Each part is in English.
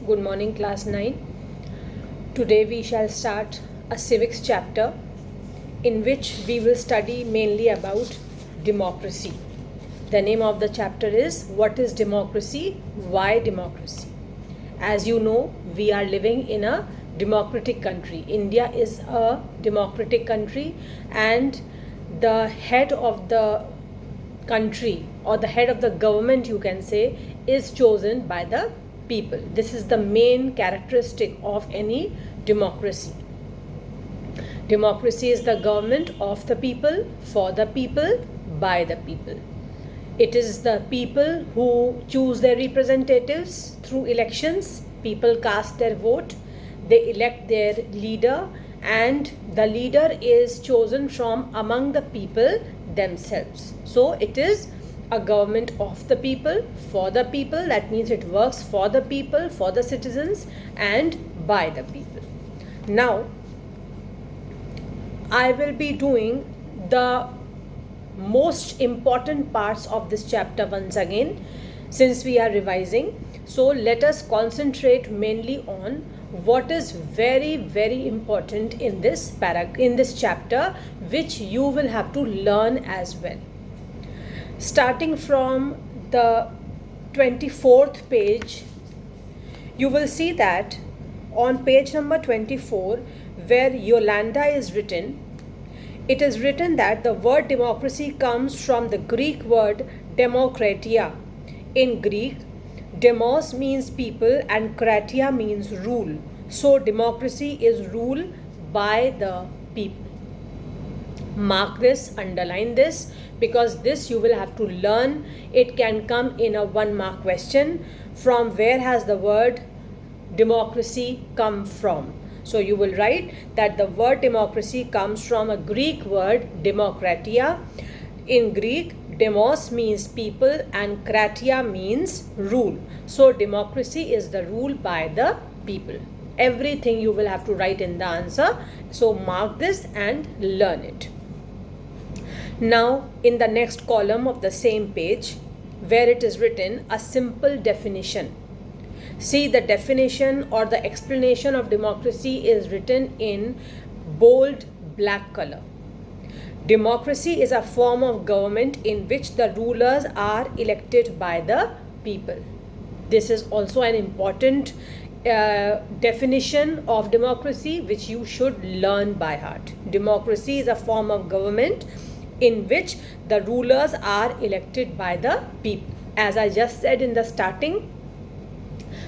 Good morning, class 9. Today we shall start a civics chapter in which we will study mainly about democracy. The name of the chapter is What is Democracy? Why Democracy? As you know, we are living in a democratic country. India is a democratic country, and the head of the country, or the head of the government, you can say, is chosen by the people. This is the main characteristic of any democracy. Democracy is the government of the people, for the people, by the people. It is the people who choose their representatives through elections. People cast their vote, they elect their leader, and the leader is chosen from among the people themselves. So it is a government of the people, for the people. That means it works for the people, for the citizens, and by the people. Now, I will be doing the most important parts of this chapter once again, since we are revising. So let us concentrate mainly on what is very, very important in this chapter, which you will have to learn as well. Starting from the 24th page, you will see that on page number 24, where Yolanda is written, it is written that the word democracy comes from the Greek word demokratia. In Greek, demos means people and kratia means rule. So democracy is rule by the people. Mark this, underline this, because this you will have to learn. It can come in a 1-mark question. From where has the word democracy come from? So you will write that the word democracy comes from a Greek word demokratia. In Greek, demos means people and kratia means rule. So democracy is the rule by the people. Everything you will have to write in the answer. So mark this and learn it. Now, in the next column of the same page, where it is written a simple definition. See, the definition or the explanation of democracy is written in bold black color. Democracy is a form of government in which the rulers are elected by the people. This is also an important definition of democracy which you should learn by heart. Democracy is a form of government in which the rulers are elected by the people. As I just said in the starting,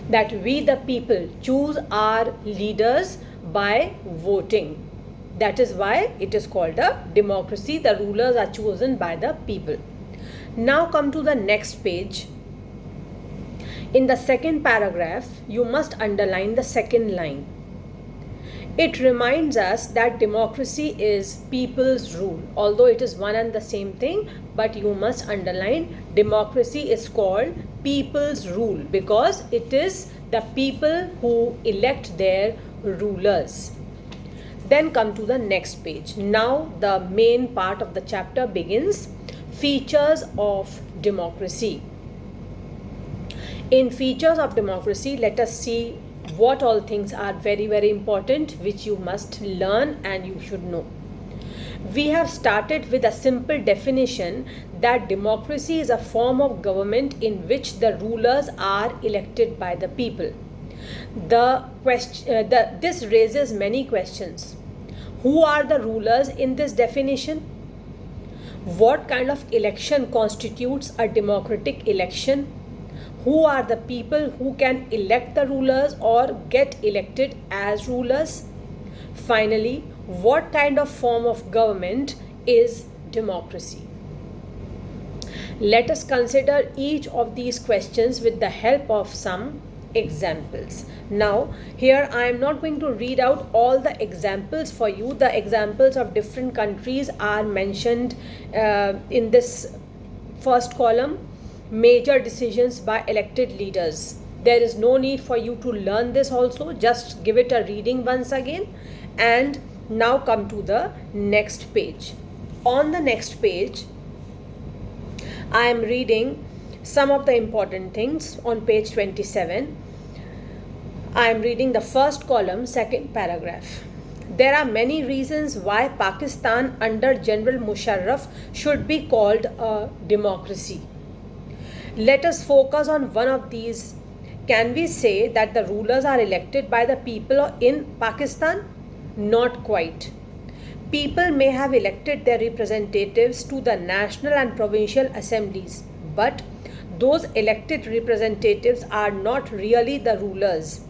that we the people choose our leaders by voting. That is why it is called a democracy. The rulers are chosen by the people. Now come to the next page. In the second paragraph, you must underline the second line. It reminds us that democracy is people's rule. Although it is one and the same thing, but you must underline democracy is called people's rule because it is the people who elect their rulers. Then come to the next page. Now the main part of the chapter begins. Features of democracy. In features of democracy, let us see what all things are very, very important, which you must learn and you should know. We have started with a simple definition that democracy is a form of government in which the rulers are elected by the people. This raises many questions. Who are the rulers in this definition? What kind of election constitutes a democratic election? Who are the people who can elect the rulers or get elected as rulers? Finally, what kind of form of government is democracy? Let us consider each of these questions with the help of some examples. Now, here I am not going to read out all the examples for you. The examples of different countries are mentioned in this first column. Major decisions by elected leaders. There is no need for you to learn this also. Just give it a reading once again. And now come to the next page. On the next page, I am reading some of the important things on page 27. I am reading the first column, second paragraph. There are many reasons why Pakistan under General Musharraf should be called a democracy. Let us focus on one of these. Can we say that the rulers are elected by the people in Pakistan? Not quite. People may have elected their representatives to the national and provincial assemblies, but those elected representatives are not really the rulers.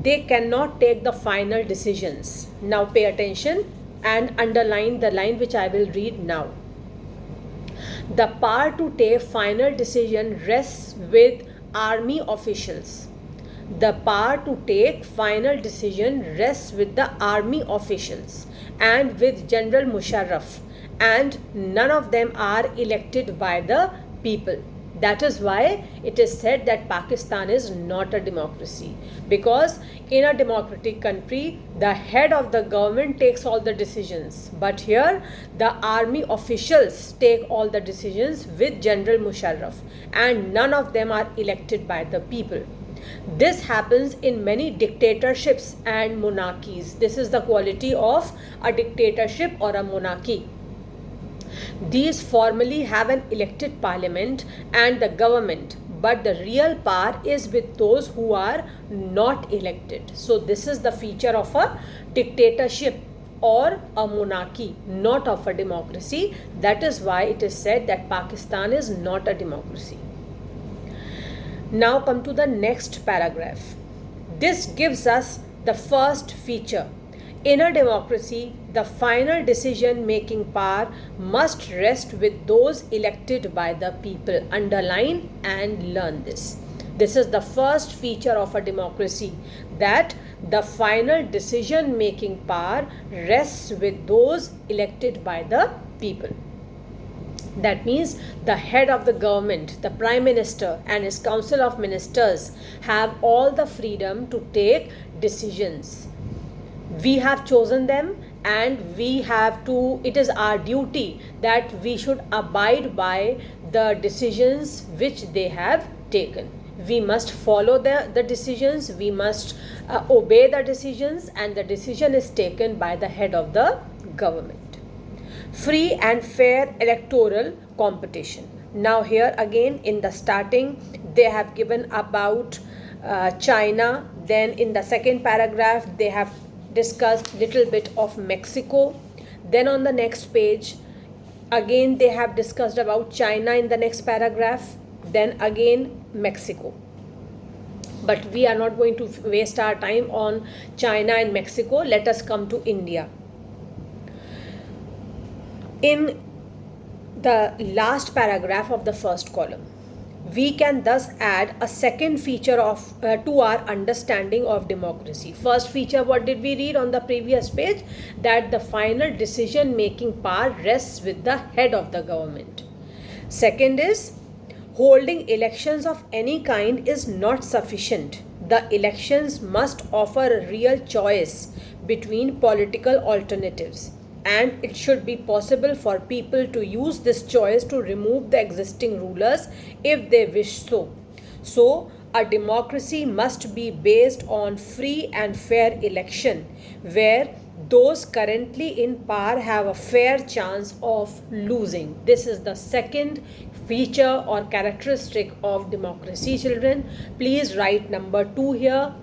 They cannot take the final decisions. Now pay attention and underline the line which I will read now. The power to take final decision rests with army officials. The power to take final decision rests with the army officials and with General Musharraf, and none of them are elected by the people. That is why it is said that Pakistan is not a democracy, because in a democratic country the head of the government takes all the decisions, but here the army officials take all the decisions with General Musharraf, and none of them are elected by the people. This happens in many dictatorships and monarchies. This is the quality of a dictatorship or a monarchy. These formally have an elected parliament and the government, but the real power is with those who are not elected. So this is the feature of a dictatorship or a monarchy, not of a democracy. That is why it is said that Pakistan is not a democracy. Now come to the next paragraph. This gives us the first feature. In a democracy, the final decision-making power must rest with those elected by the people. Underline and learn this. This is the first feature of a democracy, that the final decision-making power rests with those elected by the people. That means the head of the government, the Prime Minister and his Council of Ministers have all the freedom to take decisions. We have chosen them and we have to, it is our duty that we should abide by the decisions which they have taken. We must follow the decisions, we must obey the decisions, and the decision is taken by the head of the government. Free and fair electoral competition. Now here again in the starting they have given about China, then in the second paragraph they have discussed little bit of Mexico, then on the next page again they have discussed about China in the next paragraph, then again Mexico. But we are not going to waste our time on China and Mexico. Let us come to India. In the last paragraph of the first column, we can thus add a second feature of to our understanding of democracy. First feature, what did we read on the previous page? That the final decision making power rests with the head of the government. Second is, holding elections of any kind is not sufficient. The elections must offer a real choice between political alternatives, and it should be possible for people to use this choice to remove the existing rulers if they wish so. So, a democracy must be based on free and fair election, where those currently in power have a fair chance of losing. This is the second feature or characteristic of democracy, children. Please write number 2 here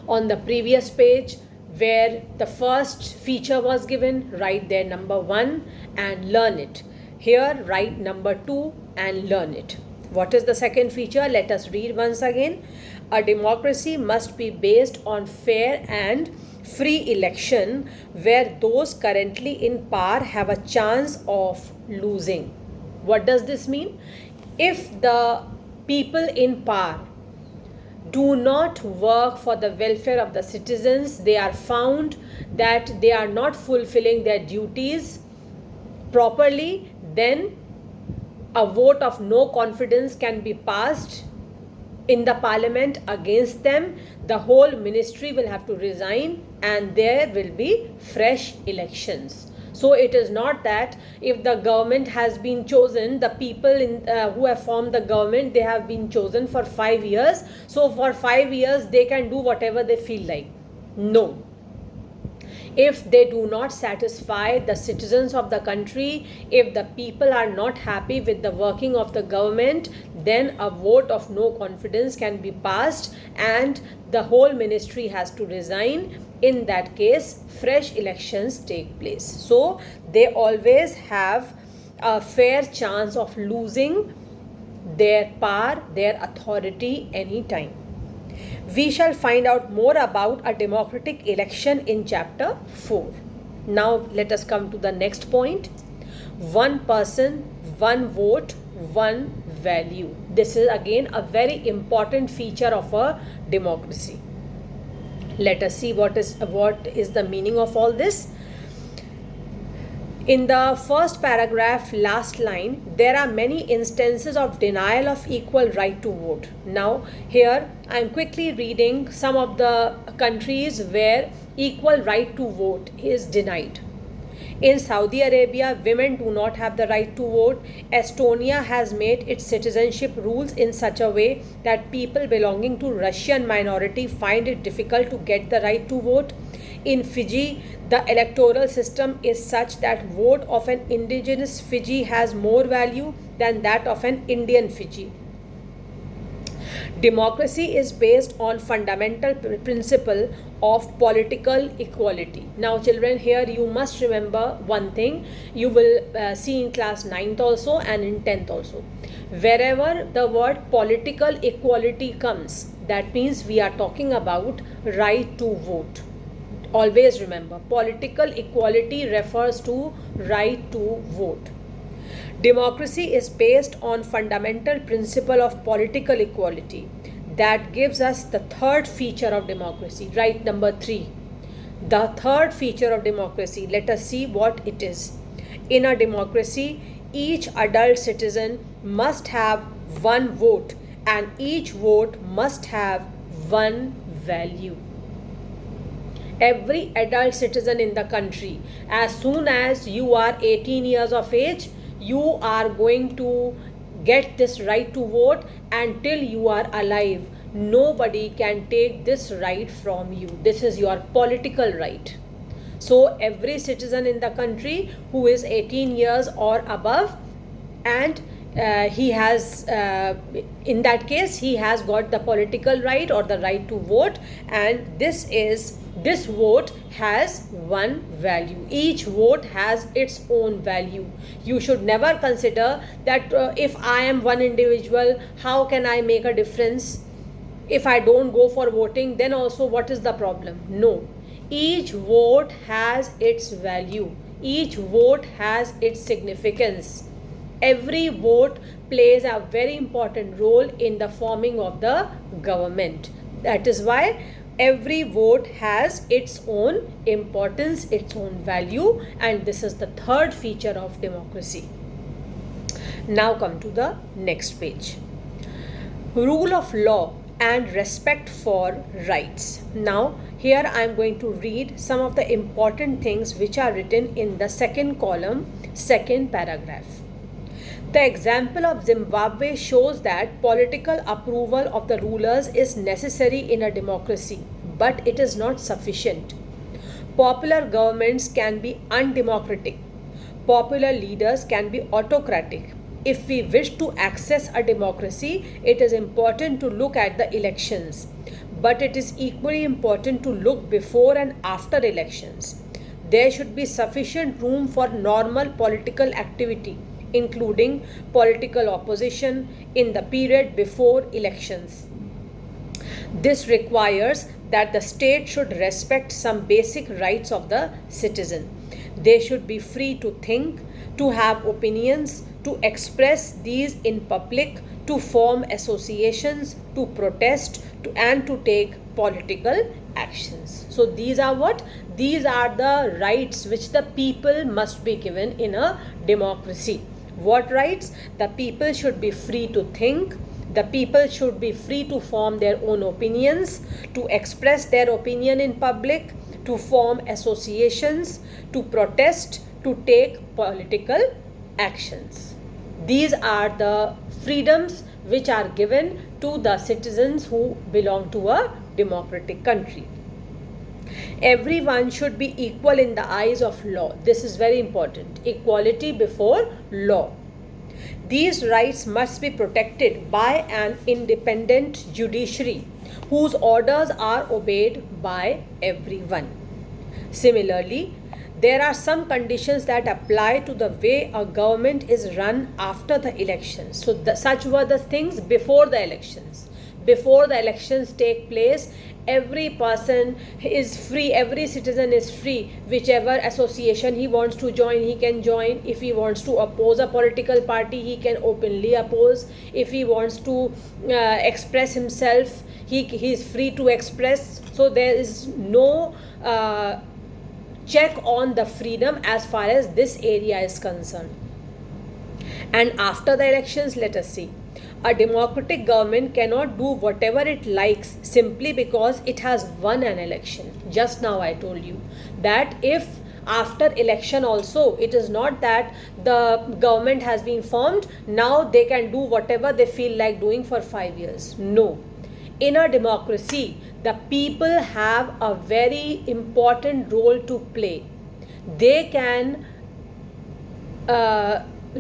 on the previous page. Where the first feature was given, write there number 1 and learn it. Here write number 2 and learn it. What is the second feature? Let us read once again. A democracy must be based on fair and free election, where those currently in power have a chance of losing. What does this mean? If the people in power do not work for the welfare of the citizens, they are found that they are not fulfilling their duties properly, then a vote of no confidence can be passed in the parliament against them. The whole ministry will have to resign and there will be fresh elections. So it is not that if the government has been chosen, the people who have formed the government, they have been chosen for 5 years, so for 5 years they can do whatever they feel like. No. If they do not satisfy the citizens of the country, if the people are not happy with the working of the government, then a vote of no confidence can be passed and the whole ministry has to resign. In that case, fresh elections take place. So they always have a fair chance of losing their power, their authority anytime. We shall find out more about a democratic election in chapter 4. Now let us come to the next point. One person, one vote, one value. This is again a very important feature of a democracy. Let us see what is the meaning of all this. In the first paragraph, last line, there are many instances of denial of equal right to vote. Now, here I am quickly reading some of the countries where equal right to vote is denied. In Saudi Arabia, women do not have the right to vote. Estonia has made its citizenship rules in such a way that people belonging to Russian minority find it difficult to get the right to vote. In Fiji, the electoral system is such that vote of an indigenous Fiji has more value than that of an Indian Fiji. Democracy is based on fundamental principle of political equality. Now children, here you must remember one thing you will see in class 9th also and in 10th also. Wherever the word political equality comes, that means we are talking about right to vote. Always remember, political equality refers to right to vote. Democracy is based on fundamental principle of political equality. That gives us the third feature of democracy, right, number 3. The third feature of democracy, let us see what it is. In a democracy, each adult citizen must have one vote and each vote must have one value. Every adult citizen in the country, as soon as you are 18 years of age, you are going to get this right to vote until you are alive. Nobody can take this right from you. This is your political right. So every citizen in the country who is 18 years or above, and he has in that case he has got the political right or the right to vote, and this vote has one value. Each vote has its own value. You should never consider that if I am one individual, how can I make a difference? If I don't go for voting, then also what is the problem? No. Each vote has its value. Each vote has its significance. Every vote plays a very important role in the forming of the government. That is why every vote has its own importance, its own value, and this is the third feature of democracy. Now come to the next page. Rule of law and respect for rights. Now here I am going to read some of the important things which are written in the second column, second paragraph. The example of Zimbabwe shows that political approval of the rulers is necessary in a democracy, but it is not sufficient. Popular governments can be undemocratic. Popular leaders can be autocratic. If we wish to access a democracy, it is important to look at the elections, but it is equally important to look before and after elections. There should be sufficient room for normal political activity, including political opposition, in the period before elections. This requires that the state should respect some basic rights of the citizen. They should be free to think, to have opinions, to express these in public, to form associations, to protest, and to take political actions. So these are what? These are the rights which the people must be given in a democracy. What rights? The people should be free to think. The people should be free to form their own opinions, to express their opinion in public, to form associations, to protest, to take political actions. These are the freedoms which are given to the citizens who belong to a democratic country. Everyone should be equal in the eyes of law. This is very important. Equality before law. These rights must be protected by an independent judiciary whose orders are obeyed by everyone. Similarly, there are some conditions that apply to the way a government is run after the elections. So such were the things before the elections. Before the elections take place, every person is free, every citizen is free. Whichever association he wants to join, he can join. If he wants to oppose a political party, he can openly oppose. If he wants to express himself, he is free to express. So there is no check on the freedom as far as this area is concerned. And after the elections, let us see. A democratic government cannot do whatever it likes simply because it has won an election. Just now I told you that if after election also it is not that the government has been formed, now they can do whatever they feel like doing for 5 years. No. In a democracy, the people have a very important role to play. They can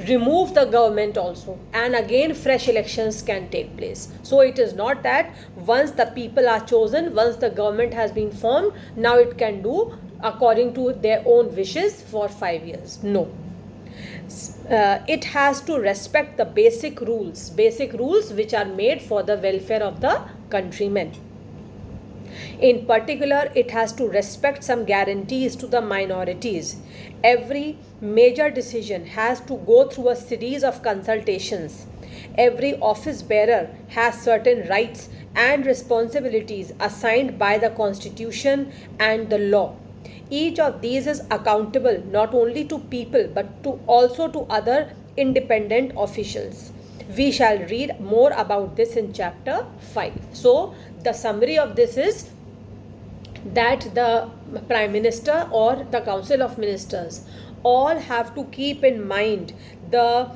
remove the government also, and again fresh elections can take place. So it is not that once the people are chosen, once the government has been formed, now it can do according to their own wishes for 5 years. No. It has to respect the basic rules which are made for the welfare of the countrymen. In particular, it has to respect some guarantees to the minorities. Every major decision has to go through a series of consultations. Every office bearer has certain rights and responsibilities assigned by the Constitution and the law. Each of these is accountable not only to people but also to other independent officials. We shall read more about this in chapter 5. So the summary of this is that the Prime Minister or the Council of Ministers all have to keep in mind the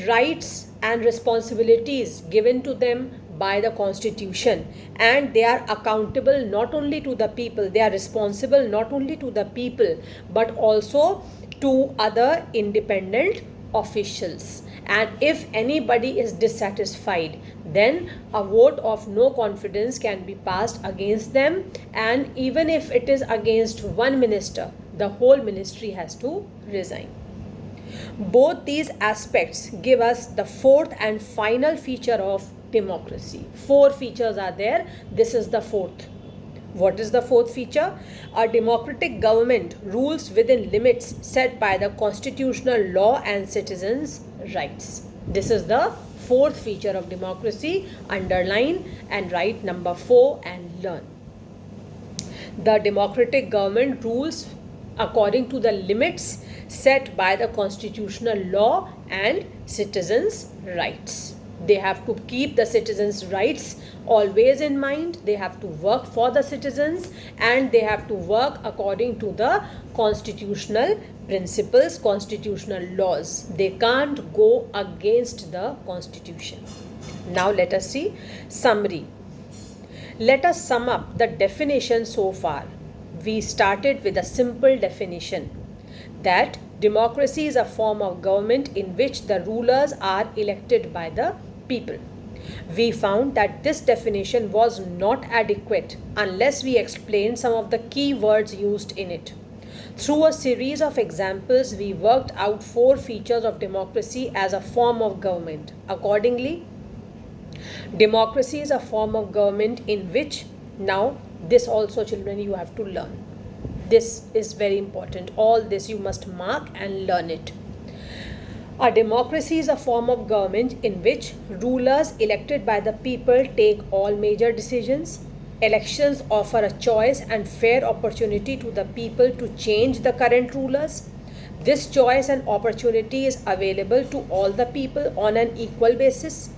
rights and responsibilities given to them by the Constitution, and they are accountable not only to the people, they are responsible not only to the people but also to other independent officials. And if anybody is dissatisfied, then a vote of no confidence can be passed against them, and even if it is against one minister, the whole ministry has to resign. Both these aspects give us the fourth and final feature of democracy. 4 features are there. This is the fourth. What is the fourth feature? A democratic government rules within limits set by the constitutional law and citizens' rights. This is the fourth feature of democracy. Underline and write number 4 and learn. The democratic government rules according to the limits set by the constitutional law and citizens' rights. They have to keep the citizens' rights always in mind. They have to work for the citizens, and they have to work according to the constitutional principles, constitutional laws. They can't go against the constitution. Now let us see summary. Let us sum up the definition so far. We started with a simple definition that democracy is a form of government in which the rulers are elected by the people. We found that this definition was not adequate unless we explained some of the key words used in it. Through a series of examples, we worked out 4 features of democracy as a form of government. Accordingly, democracy is a form of government in which, now this also children you have to learn. This is very important. All this you must mark and learn it. A democracy is a form of government in which rulers elected by the people take all major decisions. Elections offer a choice and fair opportunity to the people to change the current rulers. This choice and opportunity is available to all the people on an equal basis.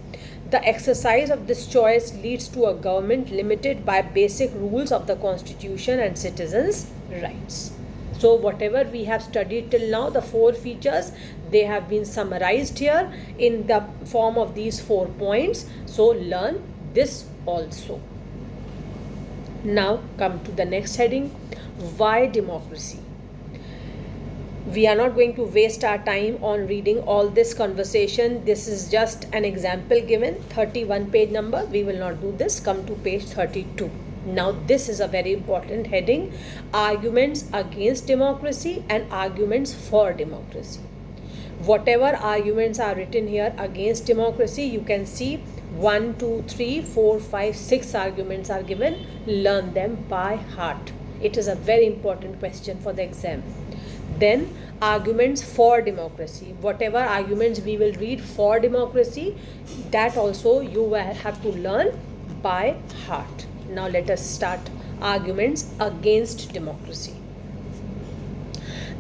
The exercise of this choice leads to a government limited by basic rules of the Constitution and citizens' rights. So whatever we have studied till now, the 4 features, they have been summarized here in the form of these 4 points. So learn this also. Now come to the next heading. Why democracy? We are not going to waste our time on reading all this conversation. This is just an example given, 31 page number. We will not do this. Come to page 32. Now this is a very important heading. Arguments against democracy and arguments for democracy. Whatever arguments are written here against democracy, you can see 1, 2, 3, 4, 5, 6 arguments are given. Learn them by heart. It is a very important question for the exam. Then arguments for democracy. Whatever arguments we will read for democracy, that also you will have to learn by heart. Now let us start arguments against democracy.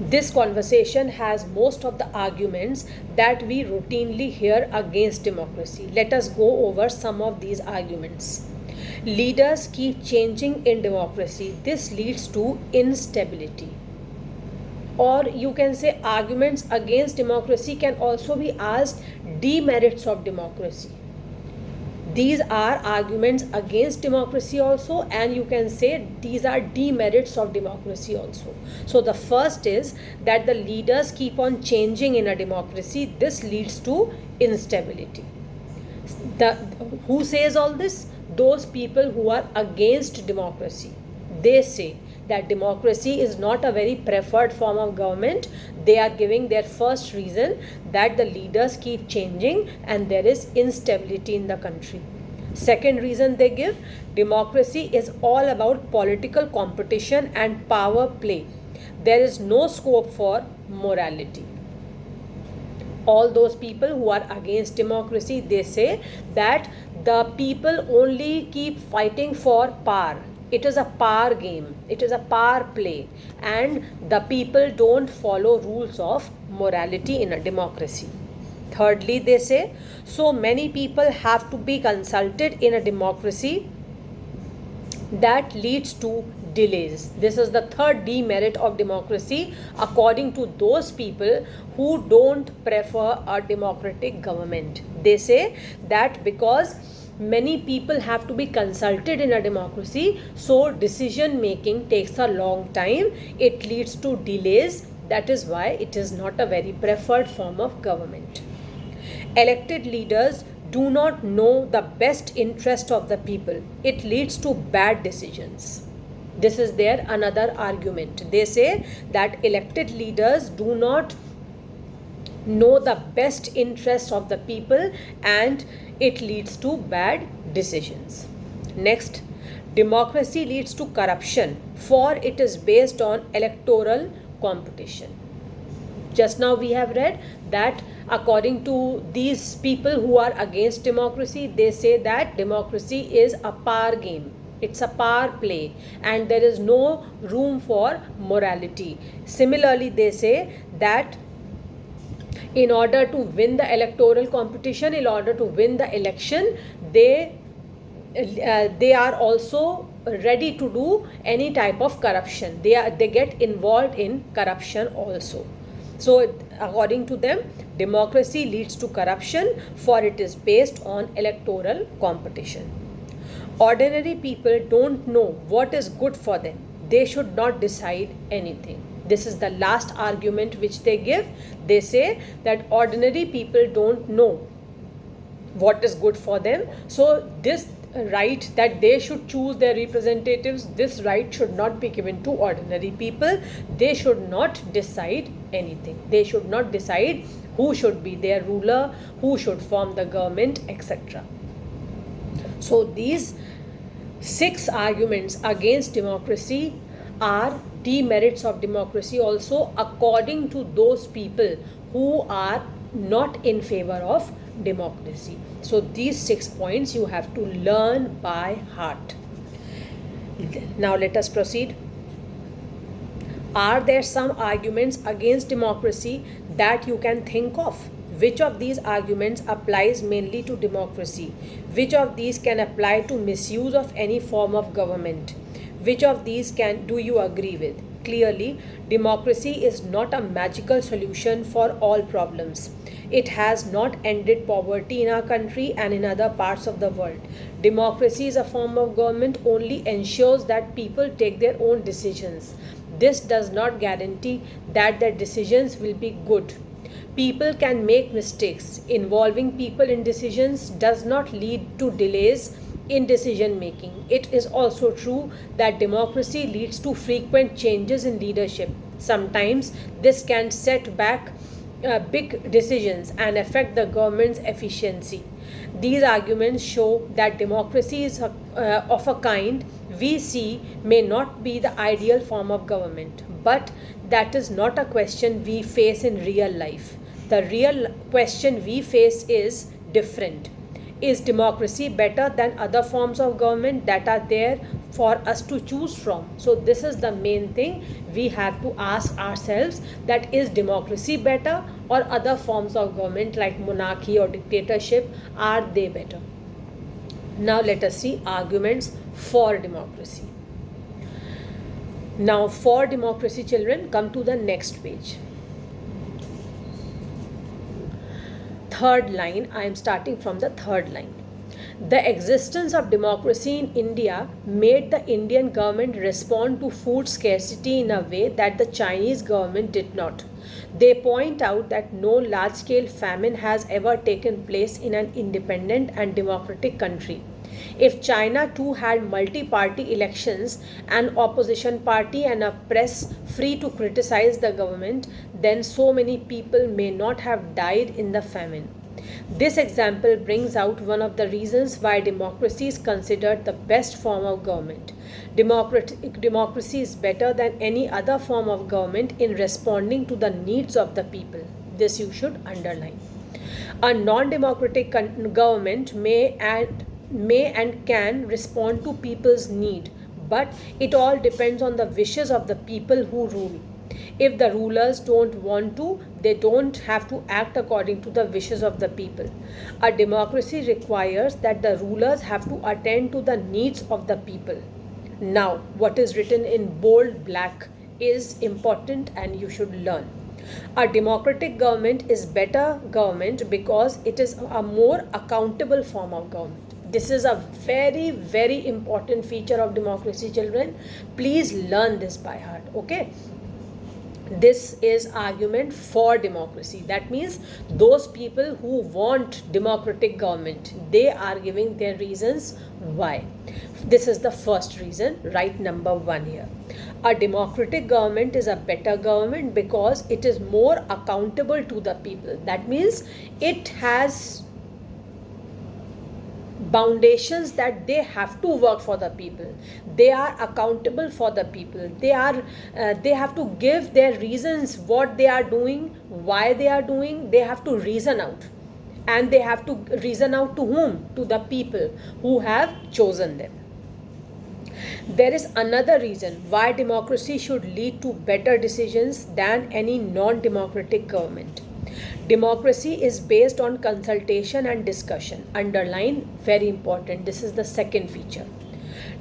This conversation has most of the arguments that we routinely hear against democracy. Let us go over some of these arguments. Leaders keep changing in democracy. This leads to instability. Or you can say arguments against democracy can also be asked demerits of democracy. These are arguments against democracy also, and you can say these are demerits of democracy also. So the first is that the leaders keep on changing in a democracy. This leads to instability. Who says all this? Those people who are against democracy. They say that democracy is not a very preferred form of government. They are giving their first reason that the leaders keep changing and there is instability in the country. Second reason they give, democracy is all about political competition and power play. There is no scope for morality. All those people who are against democracy, they say that the people only keep fighting for power. It is a power game, it is a power play, and the people don't follow rules of morality in a democracy. Thirdly, they say, so many people have to be consulted in a democracy that leads to delays. This is the third demerit of democracy according to those people who don't prefer a democratic government. They say that because many people have to be consulted in a democracy, so decision making takes a long time. It leads to delays. That is why it is not a very preferred form of government. Elected leaders do not know the best interest of the people. It leads to bad decisions. This is their another argument. They say that elected leaders do not know the best interest of the people and it leads to bad decisions. Next, democracy leads to corruption, for it is based on electoral competition. Just now we have read that according to these people who are against democracy, they say that democracy is a power game. It's a power play and there is no room for morality. Similarly, they say that in order to win the electoral competition, in order to win the election, they are also ready to do any type of corruption. They get involved in corruption also. So according to them, democracy leads to corruption, for it is based on electoral competition. Ordinary people don't know what is good for them. They should not decide anything. This is the last argument which they give. They say that ordinary people don't know what is good for them. So this right that they should choose their representatives, this right should not be given to ordinary people. They should not decide anything. They should not decide who should be their ruler, who should form the government, etc. So these 6 arguments against democracy are demerits of democracy also according to those people who are not in favor of democracy. So these 6 points you have to learn by heart. Now let us proceed. Are there some arguments against democracy that you can think of? Which of these arguments applies mainly to democracy? Which of these can apply to misuse of any form of government? Which of these do you agree with? clearly, democracy is not a magical solution for all problems. It has not ended poverty in our country and in other parts of the world. Democracy is a form of government only ensures that people take their own decisions. This does not guarantee that their decisions will be good. People can make mistakes. Involving people in decisions does not lead to delays in decision making. It is also true that democracy leads to frequent changes in leadership. Sometimes this can set back big decisions and affect the government's efficiency. These arguments show that democracy is of a kind we see may not be the ideal form of government, but that is not a question we face in real life. The real question we face is different. Is democracy better than other forms of government that are there for us to choose from? So this is the main thing we have to ask ourselves, that is democracy better or other forms of government like monarchy or dictatorship, are they better? Now let us see arguments for democracy. Now for democracy, children, come to the next page. Third line, I am starting from the third line. The existence of democracy in India made the Indian government respond to food scarcity in a way that the Chinese government did not. They point out that no large-scale famine has ever taken place in an independent and democratic country. If China too had multi-party elections, an opposition party and a press free to criticize the government, then so many people may not have died in the famine. This example brings out one of the reasons why democracy is considered the best form of government. Democracy is better than any other form of government in responding to the needs of the people. This you should underline. A non-democratic government may and can respond to people's need, but it all depends on the wishes of the people who rule. If the rulers don't want to, they don't have to act according to the wishes of the people. A democracy requires that the rulers have to attend to the needs of the people. Now, what is written in bold black is important and you should learn. A democratic government is better government because it is a more accountable form of government. This is a very, very important feature of democracy, children. Please learn this by heart, okay? This is argument for democracy. That means those people who want democratic government, they are giving their reasons why. This is the first reason, right, number 1 here. A democratic government is a better government because it is more accountable to the people. That means it has foundations that they have to work for the people. They are accountable for the people. They have to give their reasons what they are doing, why they are doing. They have to reason out, and they have to reason out to whom? To the people who have chosen them. There is another reason why democracy should lead to better decisions than any non-democratic government. Democracy is based on consultation and discussion. Underline, very important. This is the second feature.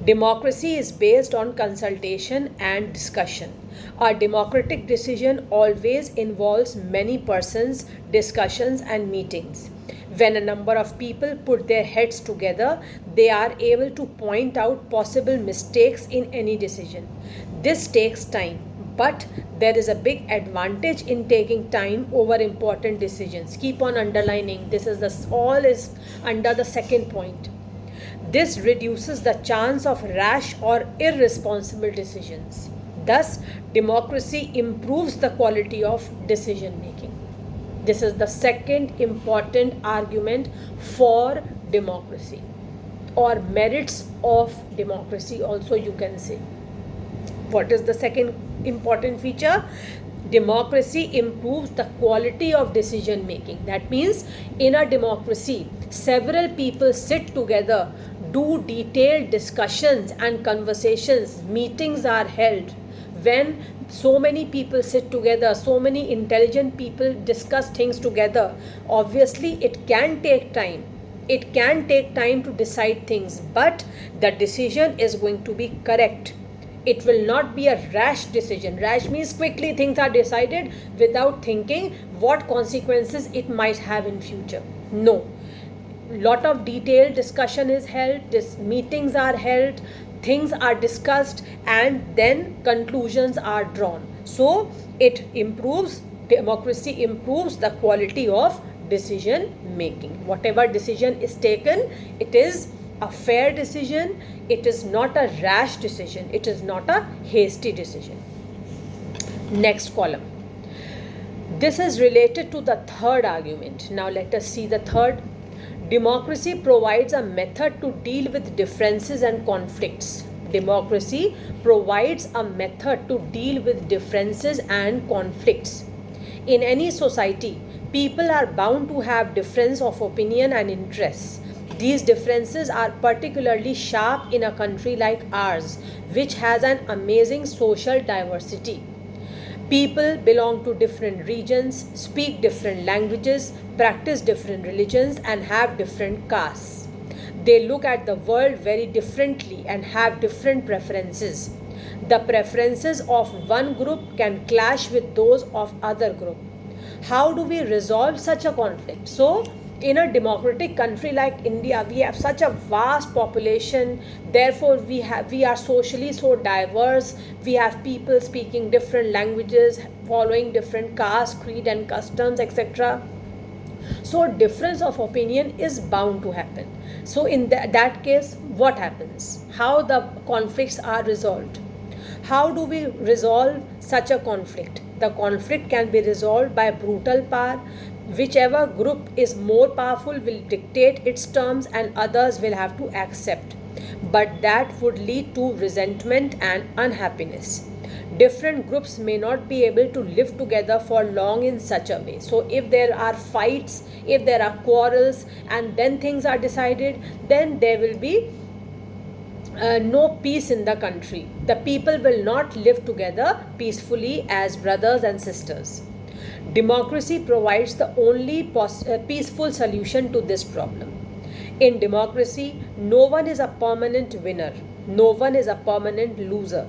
Democracy is based on consultation and discussion. A democratic decision always involves many persons, discussions, and meetings. When a number of people put their heads together, they are able to point out possible mistakes in any decision. This takes time, but there is a big advantage in taking time over important decisions. Keep on underlining. This is all is under the second point. This reduces the chance of rash or irresponsible decisions. Thus, democracy improves the quality of decision making. This is the second important argument for democracy, or merits of democracy also you can say. What is the second important feature? Democracy improves the quality of decision making. That means in a democracy, several people sit together, do detailed discussions and conversations, meetings are held. When so many people sit together, so many intelligent people discuss things together, obviously it can take time. It can take time to decide things, but the decision is going to be correct. It will not be a rash decision. Rash means quickly things are decided without thinking what consequences it might have in future. No. Lot of detailed discussion is held, meetings are held, things are discussed, and then conclusions are drawn. So it improves, democracy improves the quality of decision making. Whatever decision is taken, it is a fair decision, it is not a rash decision, it is not a hasty decision. Next column. This is related to the third argument. Now let us see the third. Democracy provides a method to deal with differences and conflicts. Democracy provides a method to deal with differences and conflicts. In any society, people are bound to have difference of opinion and interests. These differences are particularly sharp in a country like ours, which has an amazing social diversity. People belong to different regions, speak different languages, practice different religions, and have different castes. They look at the world very differently and have different preferences. The preferences of one group can clash with those of other group. How do we resolve such a conflict? So, in a democratic country like India, we have such a vast population, therefore we are socially so diverse, we have people speaking different languages, following different caste, creed and customs, etc. So difference of opinion is bound to happen. So in that case, what happens? How the conflicts are resolved? How do we resolve such a conflict? The conflict can be resolved by brutal power. Whichever group is more powerful will dictate its terms and others will have to accept. But that would lead to resentment and unhappiness. Different groups may not be able to live together for long in such a way. So if there are fights, if there are quarrels, and then things are decided, then there will be no peace in the country. The people will not live together peacefully as brothers and sisters. Democracy provides the only peaceful solution to this problem. In democracy, no one is a permanent winner, no one is a permanent loser.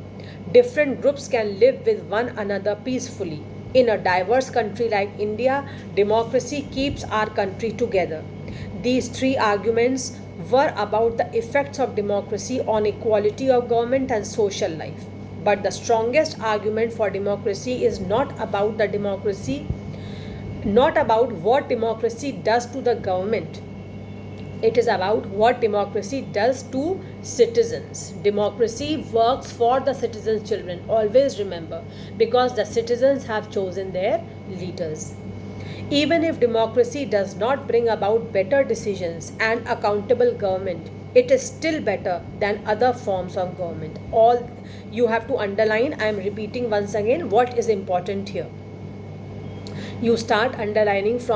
Different groups can live with one another peacefully. In a diverse country like India, democracy keeps our country together. These three arguments were about the effects of democracy on equality of government and social life. But the strongest argument for democracy is not about the democracy, not about what democracy does to the government. It is about what democracy does to citizens. Democracy works for the citizens' children. Always remember, because the citizens have chosen their leaders. Even if democracy does not bring about better decisions and accountable government, it is still better than other forms of government. All you have to underline, I am repeating once again what is important here. You start underlining from